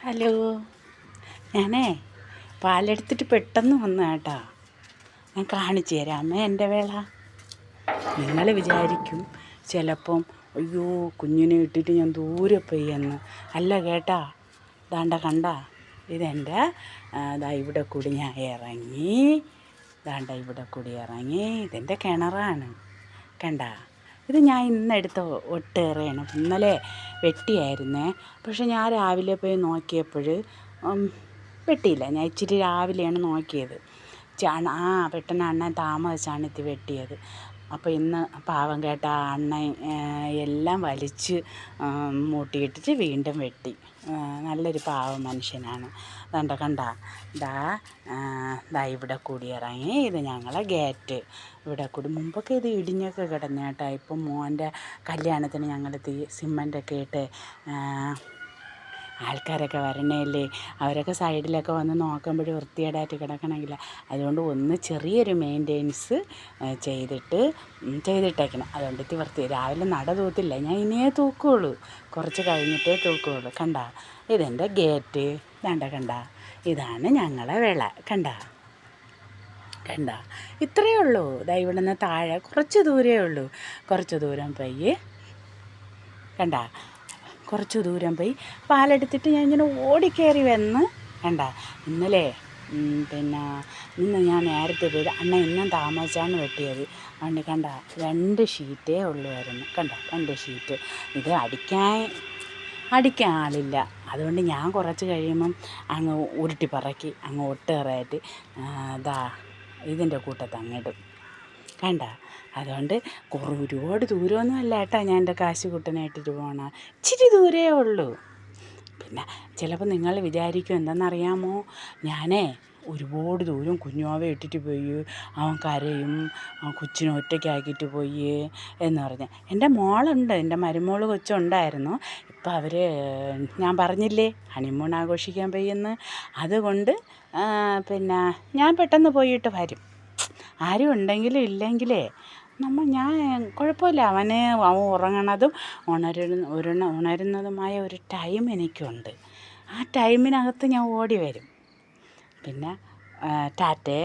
Hello, ഞാനേ പാലെടുത്തിട്ട് പെട്ടെന്ന് വന്നു കേട്ടോ. ഞാൻ കാണിച്ചു തരാം അമ്മ എൻ്റെ വേള. നിങ്ങൾ വിചാരിക്കും ചിലപ്പം അയ്യോ കുഞ്ഞിനെ ഇട്ടിട്ട് ഞാൻ ദൂരെ പോയെന്ന്. അല്ല കേട്ടാ, കണ്ട ഇതെൻ്റെ ഇവിടെ കൂടി ഞാൻ ഇറങ്ങി, ഇവിടെ കൂടി ഇറങ്ങി. ഇതെൻ്റെ കിണറാണ് കണ്ട. ഇത് ഞാൻ ഇന്നെടുത്ത ഒട്ടേറെയാണ്. ഇന്നലെ വെട്ടിയായിരുന്നേ. പക്ഷെ ഞാൻ രാവിലെ പോയി നോക്കിയപ്പോൾ വെട്ടിയില്ല. ഞാൻ ഇച്ചിരി രാവിലെയാണ് നോക്കിയത്. വെട്ടണ അണ്ണൻ താമസിച്ചാണ് ഇത് വെട്ടിയത്. അപ്പോൾ ഇന്ന് പാവം കേട്ട അണ്ണൻ എല്ലാം വലിച്ച് മൂട്ടിയിട്ടിട്ട് വീണ്ടും വെട്ടി. നല്ലൊരു പാവം മനുഷ്യനാണ്. കണ്ട ഇവിടെ കൂടി ഇറങ്ങി. ഇത് ഞങ്ങളെ ഗേറ്റ്. ഇവിടെ കൂടി മുമ്പൊക്കെ ഇത് ഇടിഞ്ഞൊക്കെ കിടന്നു കേട്ടോ. ഇപ്പം മോൻ്റെ കല്യാണത്തിന് ഞങ്ങൾ സിമൻ്റൊക്കെ ഇട്ട് ആൾക്കാരൊക്കെ വരണേല്ലേ, അവരൊക്കെ സൈഡിലൊക്കെ വന്ന് നോക്കുമ്പോൾ വൃത്തികേടായിട്ട് കിടക്കണമെങ്കിൽ അതുകൊണ്ട് ഒന്ന് ചെറിയൊരു മെയിൻ്റെനൻസ് ചെയ്തിട്ടേക്കണം. അതുകൊണ്ട് വൃത്തി. രാവിലെ നട തൂത്തില്ല, ഞാൻ ഇനിയേ തൂക്കുകയുള്ളൂ, കുറച്ച് കഴിഞ്ഞിട്ടേ തൂക്കുകയുള്ളൂ. കണ്ട ഇതെൻ്റെ ഗേറ്റ്. കണ്ട ഇതാണ് ഞങ്ങളെ വിള. കണ്ട ഇത്രയേ ഉള്ളൂ. ഇവിടെ നിന്ന് താഴെ കുറച്ച് ദൂരമേ ഉള്ളൂ. കുറച്ച് ദൂരം പോയി കുറച്ച് ദൂരം പോയി പാലെടുത്തിട്ട് ഞാൻ ഇങ്ങനെ ഓടിക്കയറി വന്ന്. ഇന്നലെ ഇന്ന് ഞാൻ നേരത്തെ പോയത്. അണ്ണ ഇന്നും താമസിച്ചാണ് വെട്ടിയത്. അതുകൊണ്ട് 2 ഷീറ്റേ ഉള്ളുമായിരുന്നു. 2 ഷീറ്റ്. ഇത് അടിക്കാൻ ആളില്ല. അതുകൊണ്ട് ഞാൻ കുറച്ച് കഴിയുമ്പം അങ്ങ് ഉരുട്ടി പറക്കി അങ്ങ് ഒട്ടേറായിട്ട് ഇതിൻ്റെ കൂട്ടത്ത് അങ്ങിടും. അതുകൊണ്ട് ഒരുപാട് ദൂരമൊന്നും അല്ല കേട്ടോ. ഞാൻ എൻ്റെ കാശ് കുട്ടനായിട്ടിട്ട് പോകണം. ഇച്ചിരി ദൂരേ ഉള്ളൂ. പിന്നെ ചിലപ്പോൾ നിങ്ങൾ വിചാരിക്കും എന്താണെന്നറിയാമോ, ഞാനേ ഒരുപാട് ദൂരം കുഞ്ഞുവാവെ ഇട്ടിട്ട് പോയി, അവൻ കരയും, കൊച്ചിനെ ഒറ്റയ്ക്കാക്കിയിട്ട് പോയി എന്ന് പറഞ്ഞ്. എൻ്റെ മോളുണ്ട്, എൻ്റെ മരുമോൾ കൊച്ചുണ്ടായിരുന്നു. ഇപ്പം അവർ ഞാൻ പറഞ്ഞില്ലേ ഹണിമൂൺ ആഘോഷിക്കാൻ പോയെന്ന്. അതുകൊണ്ട് ഞാൻ പെട്ടെന്ന് പോയിട്ട് വരും. ആരും ഉണ്ടെങ്കിലും ഇല്ലെങ്കിലേ ഞാൻ കുഴപ്പമില്ല. അവൻ ഉറങ്ങണതും ഉണരുന്നതുമായ ഒരു ടൈം എനിക്കുണ്ട്. ആ ടൈമിനകത്ത് ഞാൻ ഓടി വരും. പിന്നെ ടാറ്റേ.